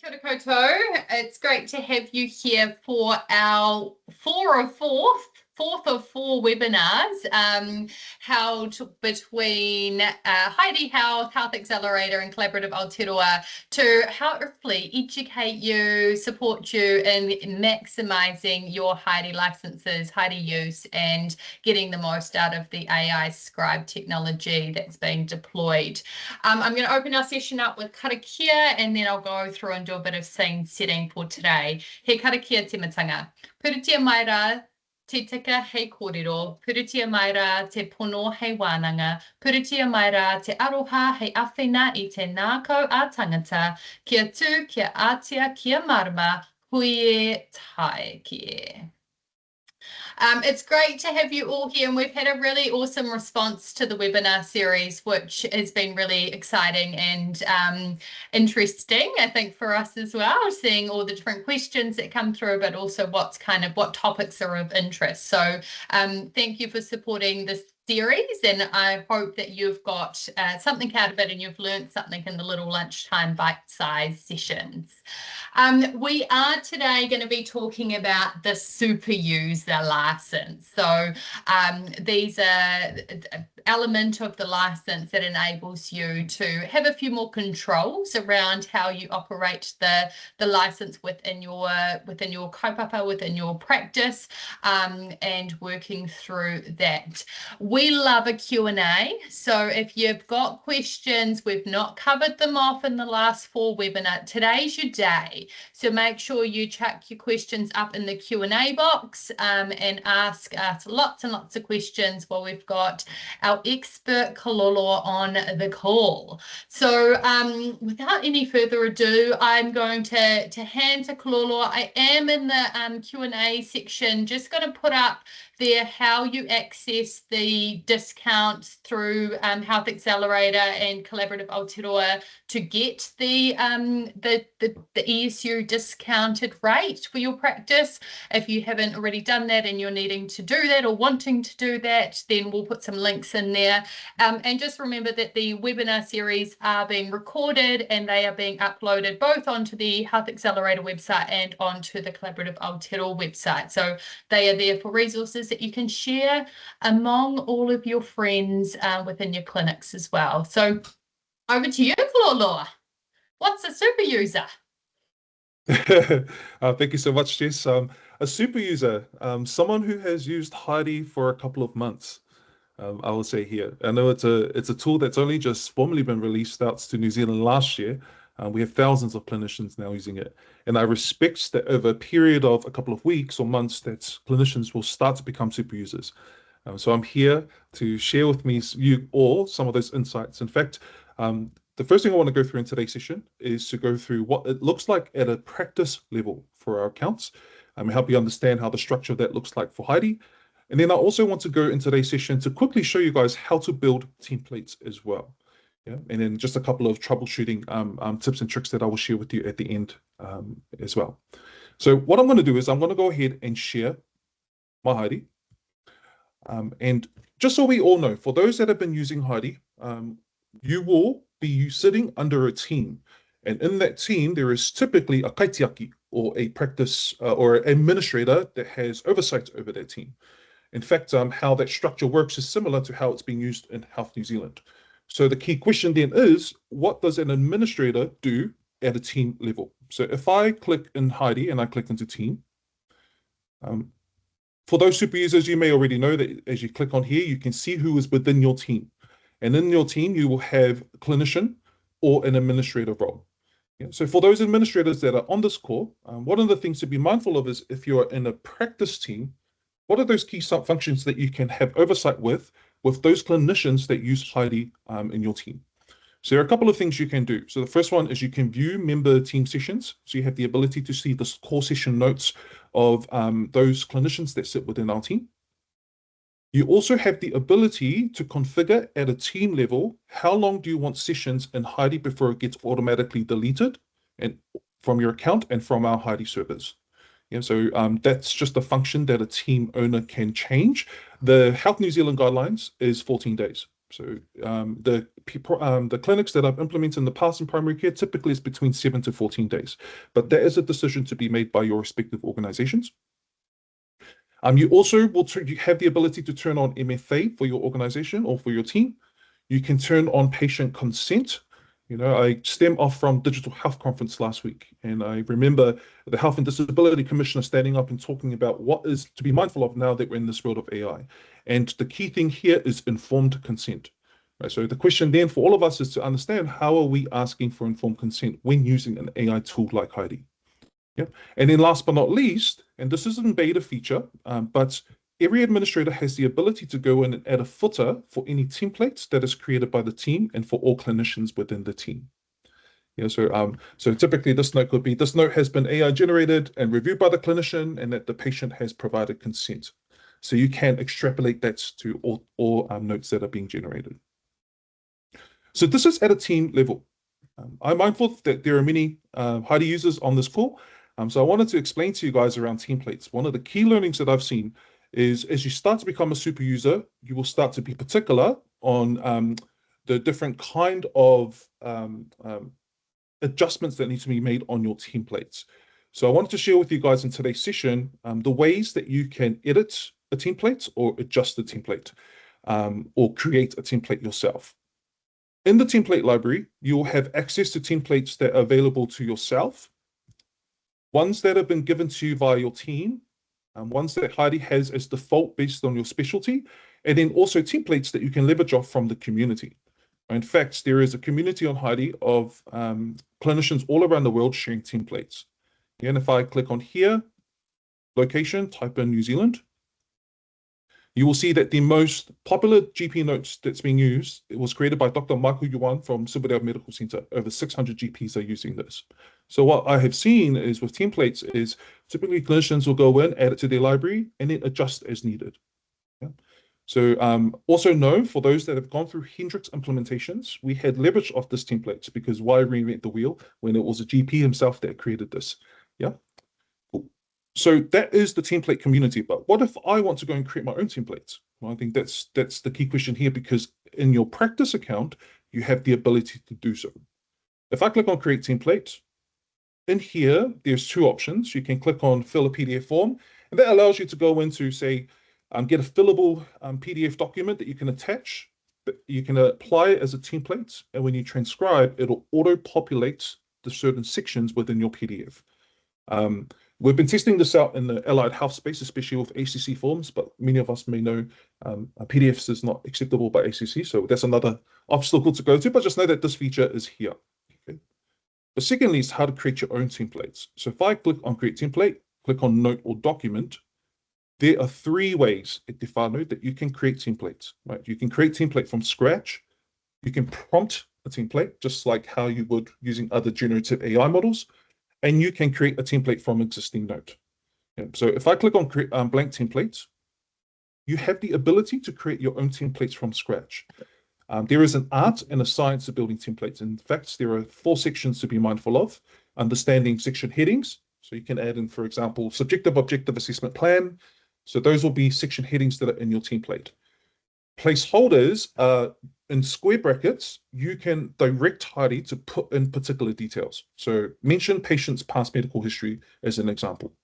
Kia ora koutou. It's great to have you here for our fourth of four webinars held between Heidi Health, Health Accelerator and Collaborative Aotearoa to hopefully educate you, support you in maximising your Heidi licenses, Heidi use and getting the most out of the AI scribe technology that's being deployed. I'm going to open our session up with karakia and then I'll go through and do a bit of scene setting for today. He karakia te matanga. Puritia mai rā, te tika hei kōrero. Puritia mai rā, te pono hei wānanga. Puritia mai rā, te aroha hei awhina I te nākau a tangata. Kia tū, kia ātia, kia marama, huie tai kie. It's great to have you all here, and we've had a really awesome response to the webinar series, which has been really exciting and interesting, I think, for us as well, seeing all the different questions that come through, but also what topics are of interest. So thank you for supporting this series, and I hope that you've got something out of it and you've learned something in the little lunchtime bite-sized sessions. We are today going to be talking about the super user license. So these are an element of the license that enables you to have a few more controls around how you operate the license within your kaupapa, within your practice, and working through that. We love a Q&A, so if you've got questions, we've not covered them off in the last four webinars, today's your day. So make sure you chuck your questions up in the Q&A box and ask us lots and lots of questions while we've got our expert Kololo on the call. So without any further ado, I'm going to hand to Kololo. I am in the Q&A section, just going to put up there how you access the discounts through Health Accelerator and Collaborative Aotearoa to get the ESU discounted rate for your practice. If you haven't already done that and you're needing to do that or wanting to do that, then we'll put some links in there. And just remember that the webinar series are being recorded and they are being uploaded both onto the Health Accelerator website and onto the Collaborative Aotearoa website. So they are there for resources that you can share among all of your friends within your clinics as well. So over to you, Kololo. What's a super user? Thank you so much, Jess. A super user, someone who has used Heidi for a couple of months, I will say here. I know it's a tool that's only just formally been released out to New Zealand last year. We have thousands of clinicians now using it. And I respect that over a period of a couple of weeks or months that clinicians will start to become super users. So I'm here to share with you all some of those insights. In fact, the first thing I want to go through in today's session is to go through what it looks like at a practice level for our accounts and help you understand how the structure of that looks like for Heidi. And then I also want to go in today's session to quickly show you guys how to build templates as well. Yeah, and then just a couple of troubleshooting tips and tricks that I will share with you at the end as well. So what I'm going to do is I'm going to go ahead and share my Heidi. And just so we all know, for those that have been using Heidi, you will be sitting under a team. And in that team, there is typically a kaitiaki or a practice or an administrator that has oversight over that team. In fact, how that structure works is similar to how it's being used in Health New Zealand. So the key question then is, what does an administrator do at a team level? So if I click in Heidi and I click into team, for those super users, you may already know that as you click on here, you can see who is within your team. And in your team, you will have a clinician or an administrator role. Yeah, so for those administrators that are on this call, one of the things to be mindful of is if you're in a practice team, what are those key functions that you can have oversight with those clinicians that use Heidi in your team? So there are a couple of things you can do. So the first one is you can view member team sessions. So you have the ability to see the core session notes of those clinicians that sit within our team. You also have the ability to configure at a team level, how long do you want sessions in Heidi before it gets automatically deleted and from your account and from our Heidi servers. Yeah, so that's just a function that a team owner can change. The Health New Zealand guidelines is 14 days. So the clinics that I've implemented in the past in primary care typically is between 7 to 14 days, but that is a decision to be made by your respective organizations. You also you have the ability to turn on MFA for your organization or for your team. You can turn on patient consent. I stem off from Digital Health Conference last week, and I remember the Health and Disability Commissioner standing up and talking about what is to be mindful of now that we're in this world of AI. And the key thing here is informed consent. Right, so the question then for all of us is to understand, how are we asking for informed consent when using an AI tool like Heidi? Yeah. And then last but not least, and this isn't a beta feature, but every administrator has the ability to go in and add a footer for any templates that is created by the team and for all clinicians within the team. So typically this note could be, this note has been AI generated and reviewed by the clinician and that the patient has provided consent. So you can extrapolate that to all notes that are being generated. So this is at a team level. I'm mindful that there are many Heidi users on this call. So I wanted to explain to you guys around templates. One of the key learnings that I've seen is as you start to become a super user, you will start to be particular on the different kind of adjustments that need to be made on your templates. So I wanted to share with you guys in today's session the ways that you can edit a template or adjust a template or create a template yourself. In the template library, you'll have access to templates that are available to yourself, ones that have been given to you via your team, ones that Heidi has as default based on your specialty, and then also templates that you can leverage off from the community. In fact, there is a community on Heidi of clinicians all around the world sharing templates. And if I click on here, location, type in New Zealand, you will see that the most popular GP notes that's being used, it was created by Dr. Michael Yuan from Silverdale Medical Center. Over 600 GPs are using this. So what I have seen is with templates is typically clinicians will go in, add it to their library, and then adjust as needed. Yeah. So also know for those that have gone through Hendrix implementations, we had leverage off this template because why reinvent the wheel when it was a GP himself that created this? Yeah. So that is the template community. But what if I want to go and create my own templates? Well, I think that's the key question here, because in your practice account, you have the ability to do so. If I click on create template, in here, there's two options. You can click on fill a PDF form, and that allows you to go into, say, get a fillable PDF document that you can attach. You can apply it as a template, and when you transcribe, it'll auto-populate the certain sections within your PDF. We've been testing this out in the allied health space, especially with ACC forms, but many of us may know PDFs is not acceptable by ACC, so that's another obstacle to go to, but just know that this feature is here. Okay. But secondly is how to create your own templates. So if I click on create template, click on note or document, there are three ways at Defano that you can create templates, right? You can create template from scratch. You can prompt a template, just like how you would using other generative AI models. And you can create a template from existing note. So if I click on create blank templates, you have the ability to create your own templates from scratch. There is an art and a science of building templates. In fact, there are 4 sections to be mindful of. Understanding section headings. So you can add in, for example, subjective objective assessment plan. So those will be section headings that are in your template. Placeholders in square brackets, you can direct Heidi to put in particular details. So mention patient's past medical history as an example.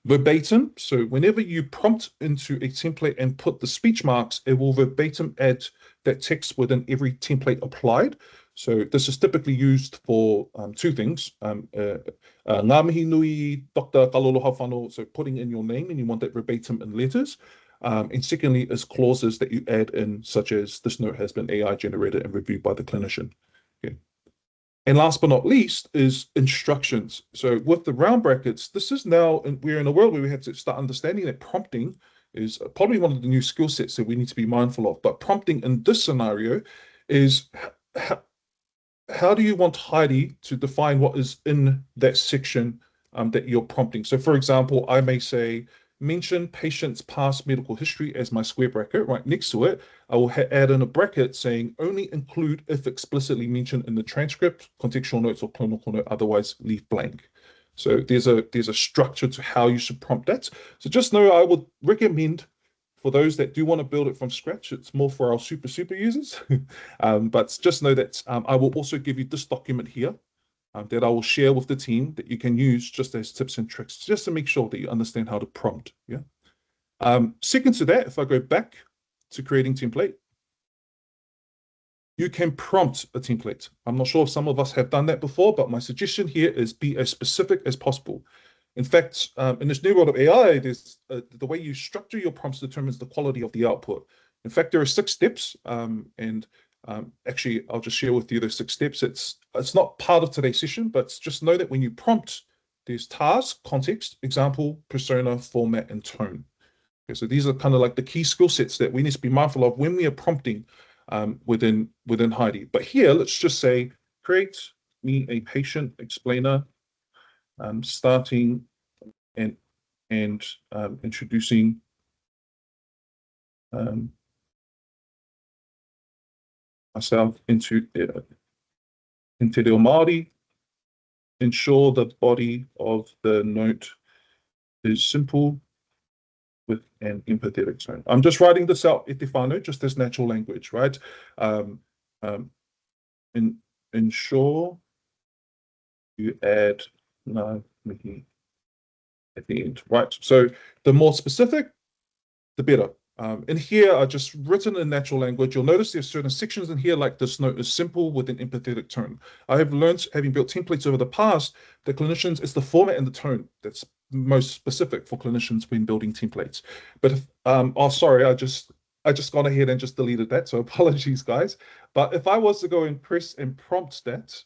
Verbatim, so whenever you prompt into a template and put the speech marks, it will verbatim add that text within every template applied. So this is typically used for 2 things. Ngā mihi nui, Dr. Kaloloha whānau, so putting in your name and you want that verbatim in letters. And secondly is clauses that you add in, such as this note has been AI generated and reviewed by the clinician. Okay. And last but not least is instructions. So with the round brackets, this is now, we're in a world where we have to start understanding that prompting is probably one of the new skill sets that we need to be mindful of. But prompting in this scenario is how do you want Heidi to define what is in that section that you're prompting? So for example, I may say, mention patient's past medical history as my square bracket. Right next to it, I will add in a bracket saying only include if explicitly mentioned in the transcript, contextual notes, or clinical note, otherwise leave blank. So there's a structure to how you should prompt that. So just know I would recommend For those that do want to build it from scratch, it's more for our super users. But just know that I will also give you this document here that I will share with the team that you can use just as tips and tricks, just to make sure that you understand how to prompt. Yeah. Second to that, if I go back to creating template, you can prompt a template. I'm not sure if some of us have done that before, but my suggestion here is be as specific as possible. In fact, in this new world of AI, there's the way you structure your prompts determines the quality of the output. In fact, there are 6 steps, and actually, I'll just share with you those 6 steps. It's not part of today's session, but just know that when you prompt, there's task, context, example, persona, format, and tone. Okay, so these are kind of like the key skill sets that we need to be mindful of when we are prompting within Heidi. But here, let's just say, create me a patient explainer, starting and introducing myself into the Māori. Ensure the body of the note is simple with an empathetic tone. I'm just writing this out, e te whānau, just as natural language, right? Ensure you add ngā mihi at the end, right? So the more specific, the better. In here, I just written in natural language. You'll notice there's certain sections in here, like this note is simple with an empathetic tone. I have learned, having built templates over the past, that clinicians, it's the format and the tone that's most specific for clinicians when building templates. But if, oh, sorry, I just gone ahead and just deleted that, so apologies, guys. But if I was to go and press and prompt that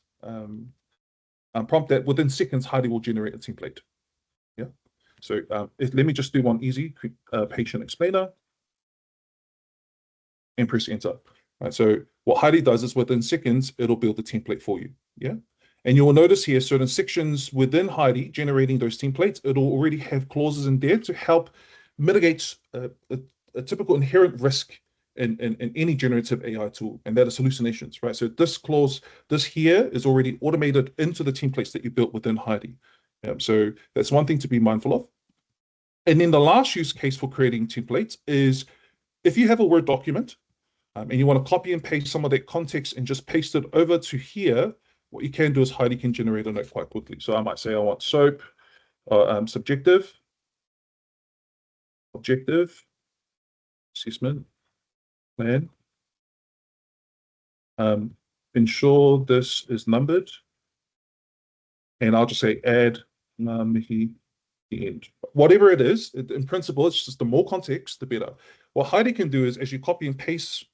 within seconds, Heidi will generate a template. Yeah. So let me just do one easy patient explainer and press enter. Right, so what Heidi does is within seconds, it'll build the template for you. Yeah. And you will notice here certain sections within Heidi generating those templates, it'll already have clauses in there to help mitigate a typical inherent risk in any generative AI tool, and that is hallucinations, right? So this clause, this here is already automated into the templates that you built within Heidi. So that's one thing to be mindful of. And then the last use case for creating templates is if you have a Word document and you want to copy and paste some of that context and just paste it over to here, what you can do is Heidi can generate a note quite quickly. So I might say I want SOAP, subjective, objective, assessment, plan. Ensure this is numbered. And I'll just say add mihi the end. Whatever it is, in principle, it's just the more context, the better. What Heidi can do is as you copy and paste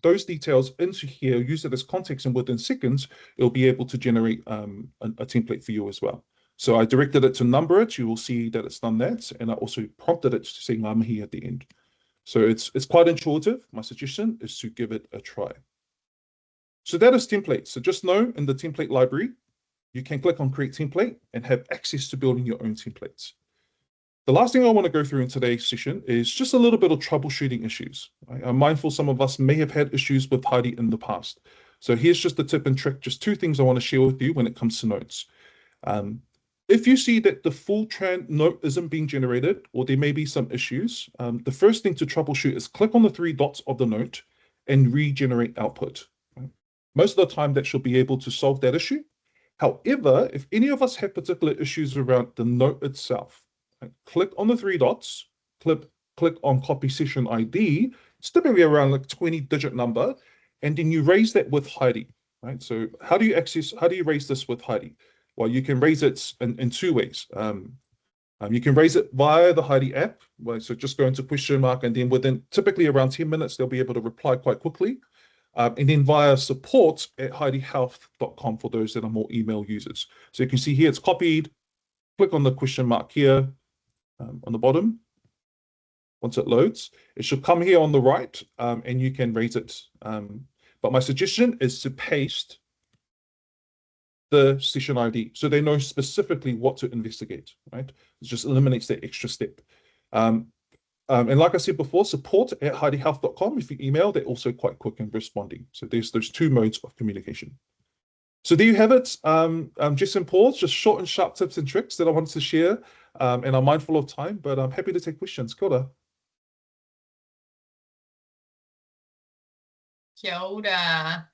those details into here, use it as context, and within seconds, it'll be able to generate a template for you as well. So I directed it to number it. You will see that it's done that. And I also prompted it to say ngā mihi at the end. So it's quite intuitive. My suggestion is to give it a try. So that is templates. So just know in the template library, you can click on create template and have access to building your own templates. The last thing I want to go through in today's session is just a little bit of troubleshooting issues. Right? I'm mindful some of us may have had issues with Heidi in the past. So here's just a tip and trick, just 2 things I want to share with you when it comes to notes. If you see that the full note isn't being generated, or there may be some issues, the first thing to troubleshoot is click on the 3 dots of the note and regenerate output. Right? Most of the time that should be able to solve that issue. However, if any of us have particular issues around the note itself, right, click on the 3 dots, click on copy session ID, it's typically around like 20-digit number, and then you raise that with Heidi, right? So how do you raise this with Heidi? Well, you can raise it in 2 ways. You can raise it via the Heidi app, right? So just go into question mark, and then within typically around 10 minutes, they'll be able to reply quite quickly. And then via support@heidihealth.com for those that are more email users. So you can see here it's copied. Click on the question mark here on the bottom. Once it loads, it should come here on the right, and you can raise it. But my suggestion is to paste the session ID so they know specifically what to investigate, right? It just eliminates that extra step. And like I said before, support@heidihealth.com. If you email, they're also quite quick in responding. So there's those 2 modes of communication. So there you have it. Jess and Paul, just short and sharp tips and tricks that I wanted to share. And I'm mindful of time, but I'm happy to take questions. Kia ora. Kia ora.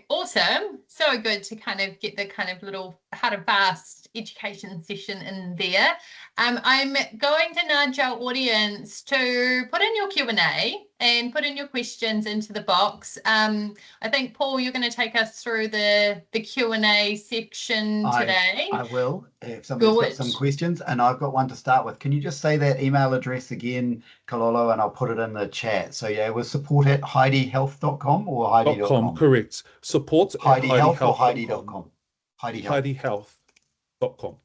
Awesome. So good to kind of get the kind of little how to fast education session in there. I'm going to nudge our audience to put in your Q&A and put in your questions into the box. I think, Paul, you're going to take us through the Q&A section today. I will, if somebody's got some questions, and I've got one to start with. Can you just say that email address again, Kalolo, and I'll put it in the chat. So yeah, it was support@heidihealth.com or heidi.com? Correct. Support Heidi Health or heidi.com. Heidi.com.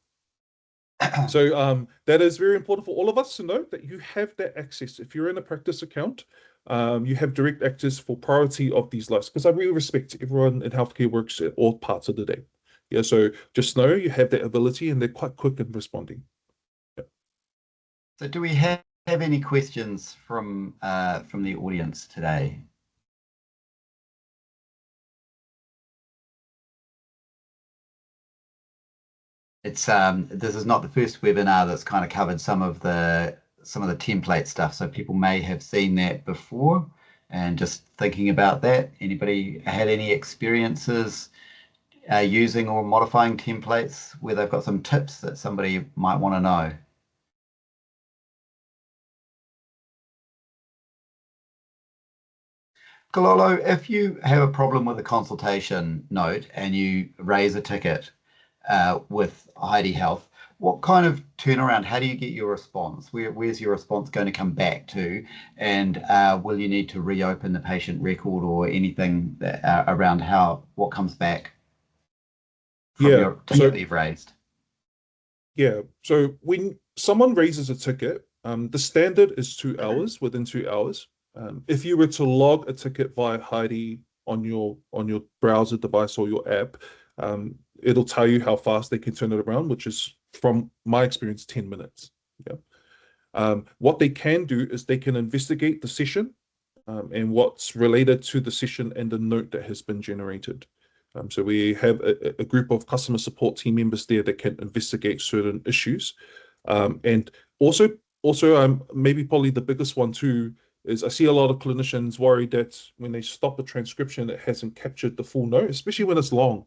So that is very important for all of us to know that you have that access. If you're in a practice account, you have direct access for priority of these lists, because I really respect everyone in healthcare works at all parts of the day. Yeah, so just know you have that ability and they're quite quick in responding. Yeah. So do we have any questions from the audience today? It's this is not the first webinar that's kind of covered some of the template stuff, so people may have seen that before. And just thinking about that, anybody had any experiences using or modifying templates where they've got some tips that somebody might want to know? Kalolo, if you have a problem with a consultation note and you raise a ticket with Heidi Health, what kind of turnaround, how do you get your response? Where's your response going to come back to? And will you need to reopen the patient record or anything that, around what comes back from your ticket that you've raised? Yeah, so when someone raises a ticket, the standard is 2 hours, within 2 hours. If you were to log a ticket via Heidi on your browser device or your app, it'll tell you how fast they can turn it around, which is, from my experience, 10 minutes. Yeah. What they can do is they can investigate the session and what's related to the session and the note that has been generated. So we have a group of customer support team members there that can investigate certain issues. And also maybe probably the biggest one too is I see a lot of clinicians worried that when they stop a transcription, it hasn't captured the full note, especially when it's long.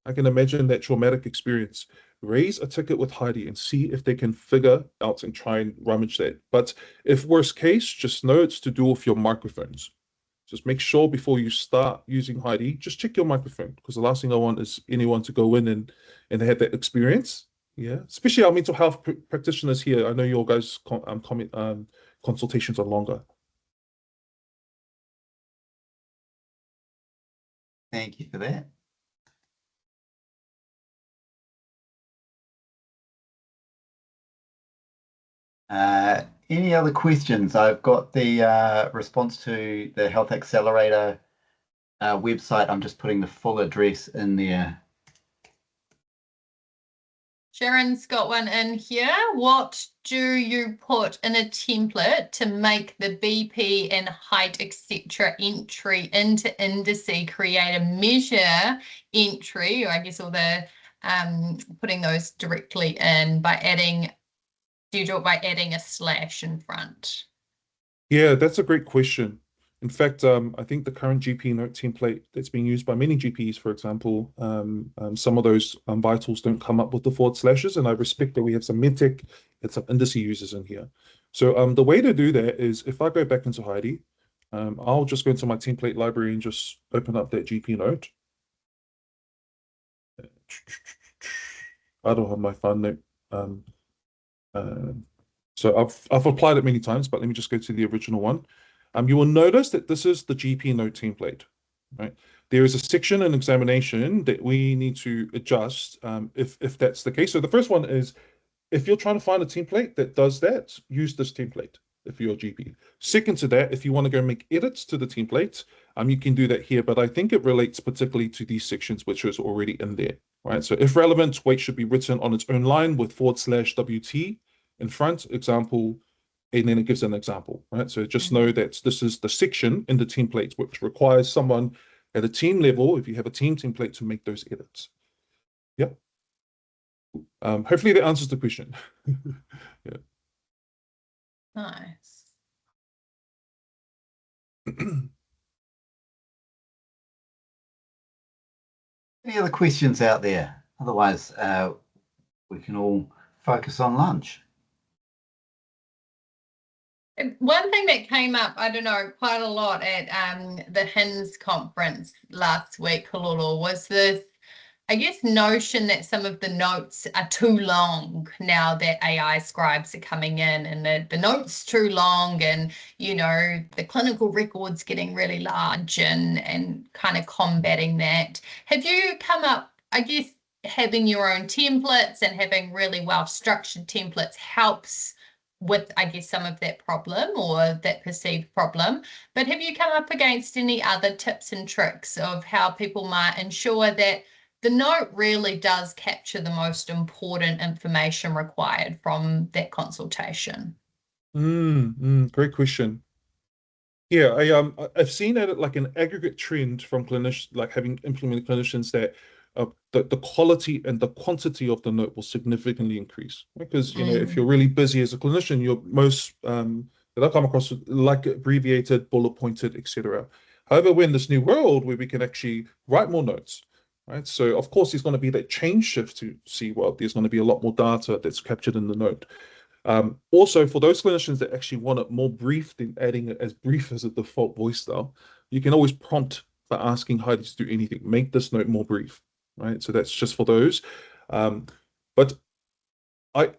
I can imagine that traumatic experience. Raise a ticket with Heidi and see if they can figure out and try and rummage that. But if worst case, just know it's to do with your microphones. Just make sure before you start using Heidi, just check your microphone, because the last thing I want is anyone to go in and have that experience. Yeah, especially our mental health practitioners here. I know your guys' consultations are longer. Thank you for that. Any other questions? I've got the response to the Health Accelerator website. I'm just putting the full address in there. Sharon's got one in here. What do you put in a template to make the BP and height, etc. entry into indice, create a measure entry, or I guess all the putting those directly in by adding, do you do it by adding a slash in front? Yeah, that's a great question. In fact, I think the current GP note template that's being used by many GPs, for example, some of those vitals don't come up with the forward slashes, and I respect that we have some medtech and some indice users in here. So the way to do that is, if I go back into Heidi, I'll just go into my template library and just open up that GP note. I don't have my file note. So I've applied it many times, but let me just go to the original one. You will notice that this is the GP note template, right? There is a section in examination that we need to adjust if that's the case. So the first one is, if you're trying to find a template that does that, use this template if you're a GP. Second to that, if you want to go make edits to the template, you can do that here, but I think it relates particularly to these sections, which is already in there, right? So if relevant, weight should be written on its own line with /WT in front, example, and then it gives an example, right? So just know that this is the section in the template which requires someone at a team level, if you have a team template, to make those edits. Yep. Hopefully that answers the question. Yeah. Nice. Any other questions out there? Otherwise, we can all focus on lunch. One thing that came up, I don't know, quite a lot at the HINS conference last week, Kalulu, was this, I guess, notion that some of the notes are too long now that AI scribes are coming in, and the notes too long, and the clinical records getting really large, and kind of combating that. Have you come up, I guess, having your own templates and having really well structured templates helps with, I guess, some of that problem or that perceived problem. But have you come up against any other tips and tricks of how people might ensure that the note really does capture the most important information required from that consultation? Great question. Yeah, I've seen it like an aggregate trend from clinicians, like having implemented clinicians, that the quality and the quantity of the note will significantly increase. Because if you're really busy as a clinician, you're most that I come across like abbreviated, bullet pointed, etc. However, we're in this new world where we can actually write more notes, right? So of course there's going to be that change shift to see, well, there's going to be a lot more data that's captured in the note. Also, for those clinicians that actually want it more brief than adding it as brief as a default voice style, you can always prompt by asking Heidi to do anything. Make this note more brief, right? So that's just for those. But I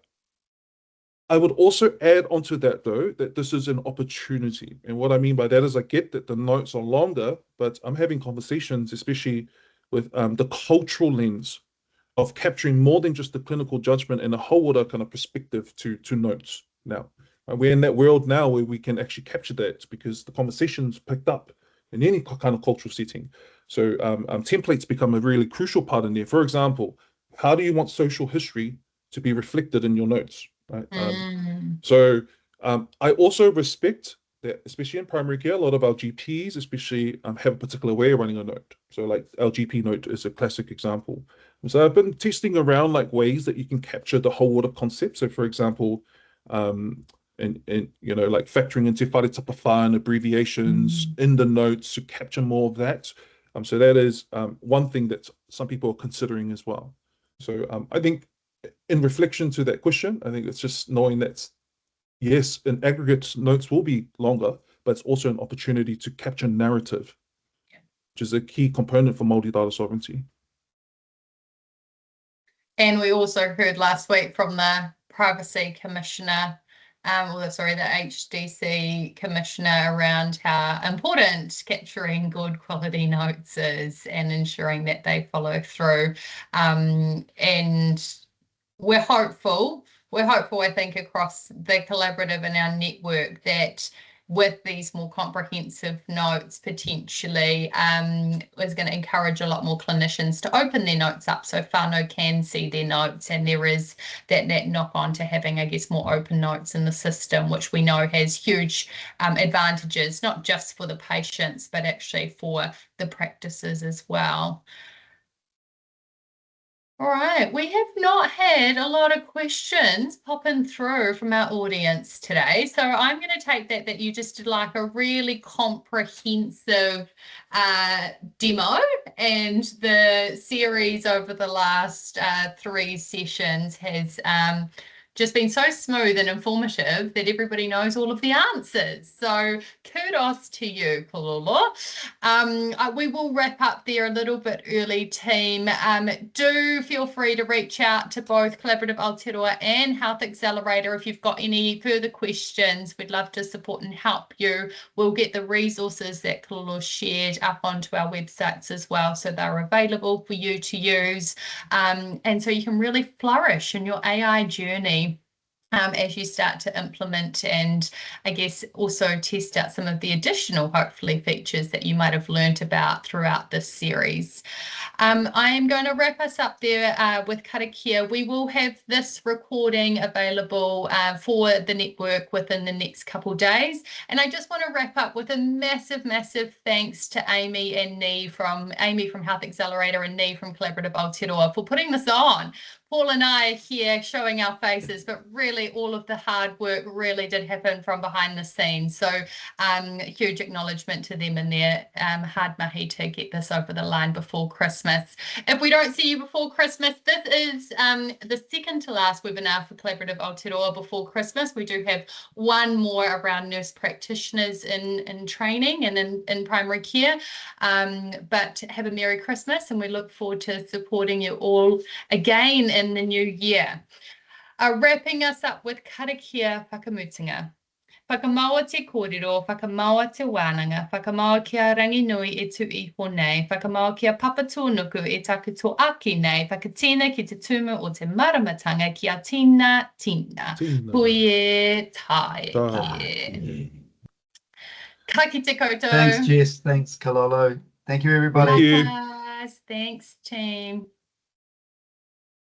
I would also add onto that, though, that this is an opportunity. And what I mean by that is I get that the notes are longer, but I'm having conversations, especially with the cultural lens of capturing more than just the clinical judgment and a whole other kind of perspective to notes now. We're in that world now where we can actually capture that because the conversation's picked up in any kind of cultural setting. So templates become a really crucial part in there. For example, how do you want social history to be reflected in your notes? Right. So I also respect that, especially in primary care, a lot of our GPs, especially, have a particular way of running a note. So, like our GP note is a classic example. So I've been testing around like ways that you can capture the whole world of concepts. So, for example, and like factoring into wharetapa and abbreviations in the notes to capture more of that. So that is one thing that some people are considering as well. So I think, in reflection to that question, I think it's just knowing that, yes, in aggregate, notes will be longer, but it's also an opportunity to capture narrative, which is a key component for multi-data sovereignty. And we also heard last week from the Privacy Commissioner, the HDC Commissioner, around how important capturing good quality notes is and ensuring that they follow through. And we're hopeful, I think, across the collaborative and our network that with these more comprehensive notes potentially is going to encourage a lot more clinicians to open their notes up so whānau can see their notes, and there is that knock on to having, I guess, more open notes in the system, which we know has huge advantages, not just for the patients, but actually for the practices as well. All right, we have not had a lot of questions popping through from our audience today. So I'm going to take that you just did like a really comprehensive demo, and the series over the last 3 sessions has just been so smooth and informative that everybody knows all of the answers. So kudos to you, Kalulu. We will wrap up there a little bit early, team. Do feel free to reach out to both Collaborative Aotearoa and Health Accelerator if you've got any further questions. We'd love to support and help you. We'll get the resources that Kalulu shared up onto our websites as well, so they're available for you to use, and so you can really flourish in your AI journey as you start to implement and, I guess, also test out some of the additional, hopefully, features that you might have learnt about throughout this series. I am going to wrap us up there with karakia. We will have this recording available for the network within the next couple of days. And I just want to wrap up with a massive, massive thanks to Amy from Health Accelerator and Nee from Collaborative Aotearoa for putting this on, Paul and I are here showing our faces, but really all of the hard work really did happen from behind the scenes. So huge acknowledgement to them and their hard mahi to get this over the line before Christmas. If we don't see you before Christmas, this is the second to last webinar for Collaborative Aotearoa before Christmas. We do have one more around nurse practitioners in training and in primary care. But have a Merry Christmas, and we look forward to supporting you all again in the new year. Wrapping us up with karakia whakamutinga. Whakamaua te kōrero, whakamaua te wānanga, whakamaua kia rangi nui e tu iho nei, whakamaua kia papatūnuku e taku tō aki nei, whakatina ki te tumu o te maramatanga kia tina. Hui e tae. Ka kite koutou. Thanks, Jess. Thanks, Kalolo. Thank you, everybody. Thank you. Thanks, team.